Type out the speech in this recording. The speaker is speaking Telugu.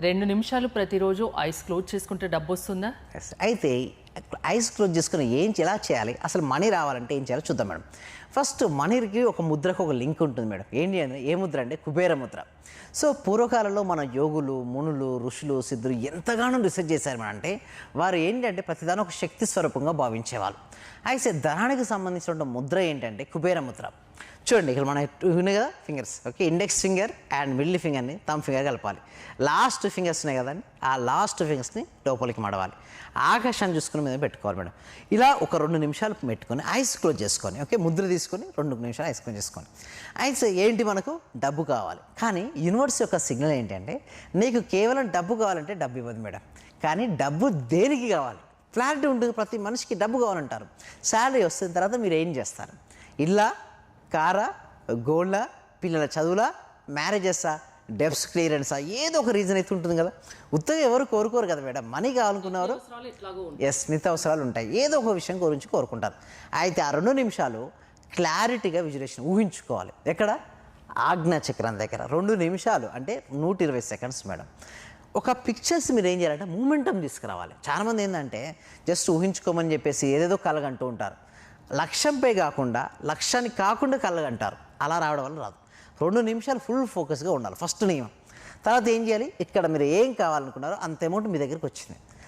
2 నిమిషాలు ప్రతిరోజు ఐస్ క్లోజ్ చేసుకుంటే డబ్బొస్తుందా? అయితే ఐస్ క్లోజ్ చేసుకుని ఎలా చేయాలి, అసలు మనీ రావాలంటే ఏం చేయాలో చూద్దాం మేడం. ఫస్ట్ మనీకి ఒక ముద్రకు ఒక లింక్ ఉంటుంది మేడం. ఏంటి అంటే ఏ ముద్ర అంటే కుబేర ముద్ర. సో పూర్వకాలంలో మన యోగులు, మునులు, ఋషులు, సిద్ధులు ఎంతగానో రీసెర్చ్ చేశారు మేడం. అంటే వారు ఏంటంటే ప్రతిదాని ఒక శక్తి స్వరూపంగా భావించేవాళ్ళు. అయితే ధనానికి సంబంధించిన ముద్ర ఏంటంటే కుబేర ముద్ర. చూడండి, ఇక్కడ మన ఉన్నాయి కదా fingers, okay, index finger and middle ఫింగర్ని థంబ్ ఫింగర్ కలపాలి. లాస్ట్ ఫింగర్స్ ఉన్నాయి కదండి, ఆ లాస్ట్ ఫింగర్స్ని లోపలికి మడవాలి. ఆకాశాన్ని చూసుకుని మీద పెట్టుకోవాలి మేడం. ఇలా ఒక 2 నిమిషాలు పెట్టుకొని ఐస్ క్లోజ్ చేసుకొని, ఓకే, ముద్ర తీసుకొని 2 నిమిషాలు ఐస్ క్లోజ్ చేసుకొని. అయితే ఏంటి, మనకు డబ్బు కావాలి. కానీ యూనివర్స్ యొక్క సిగ్నల్ ఏంటంటే నీకు కేవలం డబ్బు కావాలంటే డబ్బు ఇవ్వదు మేడం. కానీ డబ్బు దేనికి కావాలి, క్లారిటీ ఉంటుంది. ప్రతి మనిషికి డబ్బు కావాలంటారు. శాలరీ వస్తున్న తర్వాత మీరు ఏం చేస్తారు? ఇల్లా, కారా, గోల్డా, పిల్లల చదువులా, మ్యారేజెస్సా, డెబ్ట్స్ క్లియరెన్సా, ఏదో ఒక రీజన్ అయితే ఉంటుంది కదా. ఉత్తగా ఎవరు కోరుకోరు కదా మేడం. మనీ కావాలనుకున్నవారు నిత్యావసరాలు ఉంటాయి, ఏదో ఒక విషయం గురించి కోరుకుంటారు. అయితే ఆ 2 నిమిషాలు క్లారిటీగా విజులేషన్ ఊహించుకోవాలి. ఎక్కడ? ఆజ్ఞా చక్రం దగ్గర 2 నిమిషాలు అంటే 120 సెకండ్స్ మేడం. ఒక పిక్చర్స్ మీరు ఏం చేయాలంటే మూమెంటం తీసుకురావాలి. చాలామంది ఏంటంటే జస్ట్ ఊహించుకోమని చెప్పేసి ఏదేదో కలగంటూ ఉంటారు. లక్ష్యంపై కాకుండా, లక్ష్యానికి కాకుండా కలగంటారు. అలా రావడం వల్ల రాదు. 2 నిమిషాలు ఫుల్ ఫోకస్గా ఉండాలి ఫస్ట్ నియమం. తర్వాత ఏం చేయాలి, ఇక్కడ మీరు ఏం కావాలనుకున్నారో అంత అమౌంట్ మీ దగ్గరికి వచ్చింది.